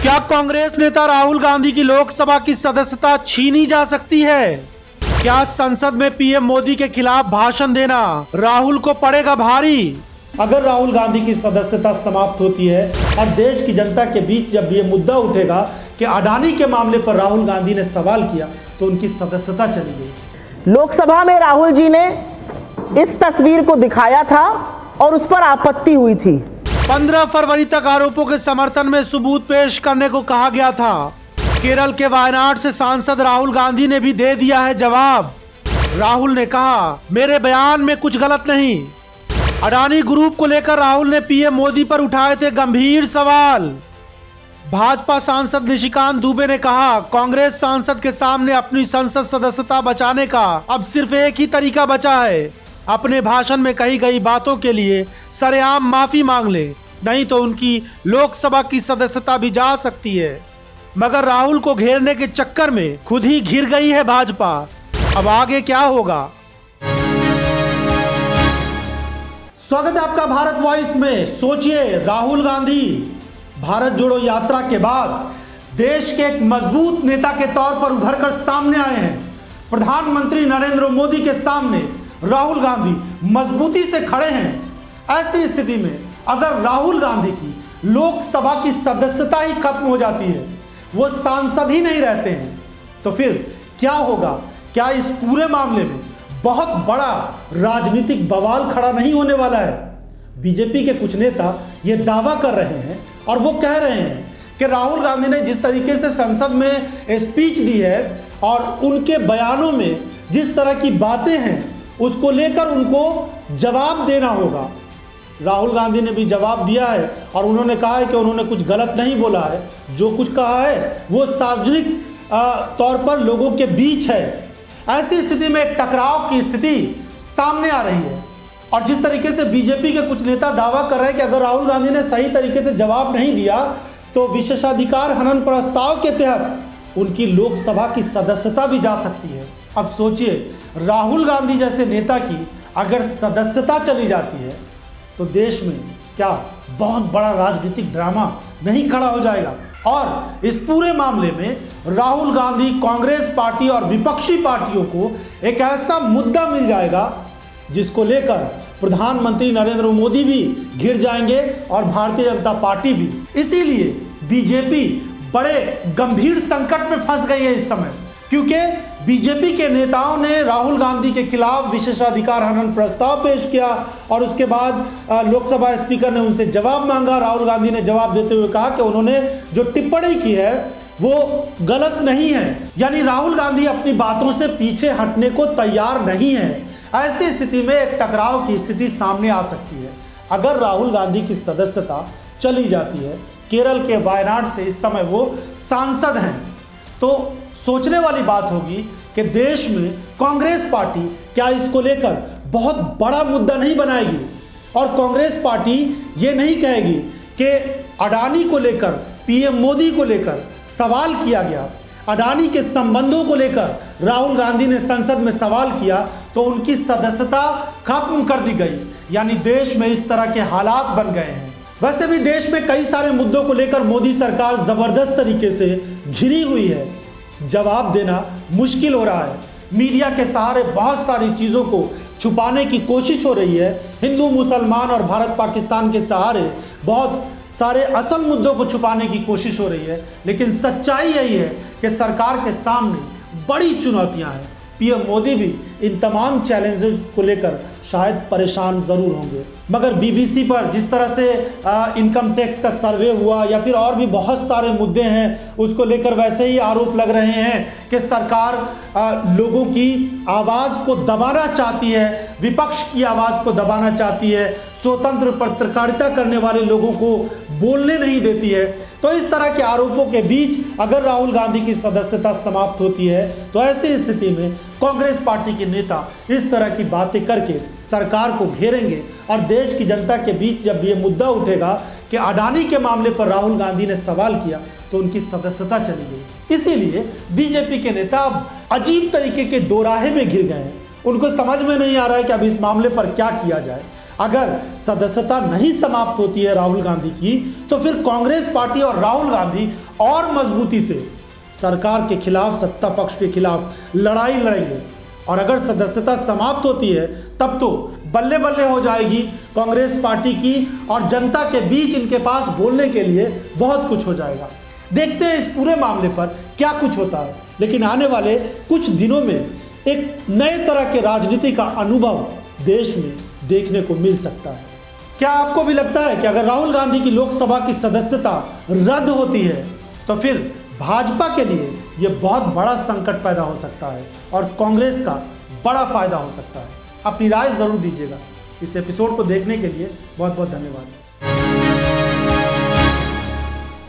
क्या कांग्रेस नेता राहुल गांधी की लोकसभा की सदस्यता छीनी जा सकती है? क्या संसद में पीएम मोदी के खिलाफ भाषण देना राहुल को पड़ेगा भारी? अगर राहुल गांधी की सदस्यता समाप्त होती है और देश की जनता के बीच जब ये मुद्दा उठेगा कि अडानी के मामले पर राहुल गांधी ने सवाल किया तो उनकी सदस्यता चली गई। लोकसभा में राहुल जी ने इस तस्वीर को दिखाया था और उस पर आपत्ति हुई थी। 15 फरवरी तक आरोपों के समर्थन में सबूत पेश करने को कहा गया था। केरल के वायनाड से सांसद राहुल गांधी ने भी दे दिया है जवाब। राहुल ने कहा, मेरे बयान में कुछ गलत नहीं। अडानी ग्रुप को लेकर राहुल ने पीएम मोदी पर उठाए थे गंभीर सवाल। भाजपा सांसद निशिकांत दुबे ने कहा, कांग्रेस सांसद के सामने अपनी संसद सदस्यता बचाने का अब सिर्फ एक ही तरीका बचा है, अपने भाषण में कही गई बातों के लिए सरेआम माफी मांग ले, नहीं तो उनकी लोकसभा की सदस्यता भी जा सकती है। मगर राहुल को घेरने के चक्कर में खुद ही घिर गई है भाजपा। अब आगे क्या होगा? स्वागत है आपका भारत वॉइस में। सोचिए, राहुल गांधी भारत जोड़ो यात्रा के बाद देश के एक मजबूत नेता के तौर पर उभर कर सामने आए हैं। प्रधानमंत्री नरेंद्र मोदी के सामने राहुल गांधी मजबूती से खड़े हैं। ऐसी स्थिति में अगर राहुल गांधी की लोकसभा की सदस्यता ही खत्म हो जाती है, वो सांसद ही नहीं रहते हैं, तो फिर क्या होगा? क्या इस पूरे मामले में बहुत बड़ा राजनीतिक बवाल खड़ा नहीं होने वाला है? बीजेपी के कुछ नेता ये दावा कर रहे हैं और वो कह रहे हैं कि राहुल गांधी ने जिस तरीके से संसद में स्पीच दी है और उनके बयानों में जिस तरह की बातें हैं उसको लेकर उनको जवाब देना होगा। राहुल गांधी ने भी जवाब दिया है और उन्होंने कहा है कि उन्होंने कुछ गलत नहीं बोला है। जो कुछ कहा है वो सार्वजनिक तौर पर लोगों के बीच है। ऐसी स्थिति में एक टकराव की स्थिति सामने आ रही है और जिस तरीके से बीजेपी के कुछ नेता दावा कर रहे हैं कि अगर राहुल गांधी ने सही तरीके से जवाब नहीं दिया तो विशेषाधिकार हनन प्रस्ताव के तहत उनकी लोकसभा की सदस्यता भी जा सकती है। अब सोचिए, राहुल गांधी जैसे नेता की अगर सदस्यता चली जाती है तो देश में क्या बहुत बड़ा राजनीतिक ड्रामा नहीं खड़ा हो जाएगा? और इस पूरे मामले में राहुल गांधी, कांग्रेस पार्टी और विपक्षी पार्टियों को एक ऐसा मुद्दा मिल जाएगा जिसको लेकर प्रधानमंत्री नरेंद्र मोदी भी घिर जाएंगे और भारतीय जनता पार्टी भी। इसीलिए बीजेपी बड़े गंभीर संकट में फंस गई है इस समय, क्योंकि बीजेपी के नेताओं ने राहुल गांधी के खिलाफ विशेषाधिकार हनन प्रस्ताव पेश किया और उसके बाद लोकसभा स्पीकर ने उनसे जवाब मांगा। राहुल गांधी ने जवाब देते हुए कहा कि उन्होंने जो टिप्पणी की है वो गलत नहीं है, यानी राहुल गांधी अपनी बातों से पीछे हटने को तैयार नहीं है। ऐसी स्थिति में एक टकराव की स्थिति सामने आ सकती है। अगर राहुल गांधी की सदस्यता चली जाती है, केरल के वायनाड से इस समय वो सांसद हैं, तो सोचने वाली बात होगी कि देश में कांग्रेस पार्टी क्या इसको लेकर बहुत बड़ा मुद्दा नहीं बनाएगी और कांग्रेस पार्टी ये नहीं कहेगी कि अडानी को लेकर, पीएम मोदी को लेकर सवाल किया गया, अडानी के संबंधों को लेकर राहुल गांधी ने संसद में सवाल किया तो उनकी सदस्यता खत्म कर दी गई। यानी देश में इस तरह के हालात बन गए हैं। वैसे भी देश में कई सारे मुद्दों को लेकर मोदी सरकार जबरदस्त तरीके से घिरी हुई है। जवाब देना मुश्किल हो रहा है। मीडिया के सहारे बहुत सारी चीज़ों को छुपाने की कोशिश हो रही है। हिंदू मुसलमान और भारत पाकिस्तान के सहारे बहुत सारे असल मुद्दों को छुपाने की कोशिश हो रही है, लेकिन सच्चाई यही है कि सरकार के सामने बड़ी चुनौतियां हैं। पीएम मोदी भी इन तमाम चैलेंजेस को लेकर शायद परेशान ज़रूर होंगे। मगर बीबीसी पर जिस तरह से इनकम टैक्स का सर्वे हुआ या फिर और भी बहुत सारे मुद्दे हैं, उसको लेकर वैसे ही आरोप लग रहे हैं कि सरकार लोगों की आवाज़ को दबाना चाहती है, विपक्ष की आवाज़ को दबाना चाहती है, स्वतंत्र पत्रकारिता करने वाले लोगों को बोलने नहीं देती है। तो इस तरह के आरोपों के बीच अगर राहुल गांधी की सदस्यता समाप्त होती है तो ऐसी स्थिति में कांग्रेस पार्टी के नेता इस तरह की बातें करके सरकार को घेरेंगे और देश की जनता के बीच जब ये मुद्दा उठेगा कि अडानी के मामले पर राहुल गांधी ने सवाल किया तो उनकी सदस्यता चली गई। इसीलिए बीजेपी के नेता अब अजीब तरीके के दोराहे में घिर गए हैं। उनको समझ में नहीं आ रहा है कि अब इस मामले पर क्या किया जाए। अगर सदस्यता नहीं समाप्त होती है राहुल गांधी की, तो फिर कांग्रेस पार्टी और राहुल गांधी और मजबूती से सरकार के खिलाफ, सत्ता पक्ष के खिलाफ लड़ाई लड़ेंगे। और अगर सदस्यता समाप्त होती है तब तो बल्ले बल्ले हो जाएगी कांग्रेस पार्टी की, और जनता के बीच इनके पास बोलने के लिए बहुत कुछ हो जाएगा। देखते हैं इस पूरे मामले पर क्या कुछ होता है। लेकिन आने वाले कुछ दिनों में एक नए तरह के राजनीति का अनुभव देश में देखने को मिल सकता है। क्या आपको भी लगता है कि अगर राहुल गांधी की लोकसभा की सदस्यता रद्द होती है तो फिर भाजपा के लिए यह बहुत बड़ा संकट पैदा हो सकता है और कांग्रेस का बड़ा फायदा हो सकता है? अपनी राय जरूर दीजिएगा। इस एपिसोड को देखने के लिए बहुत बहुत धन्यवाद।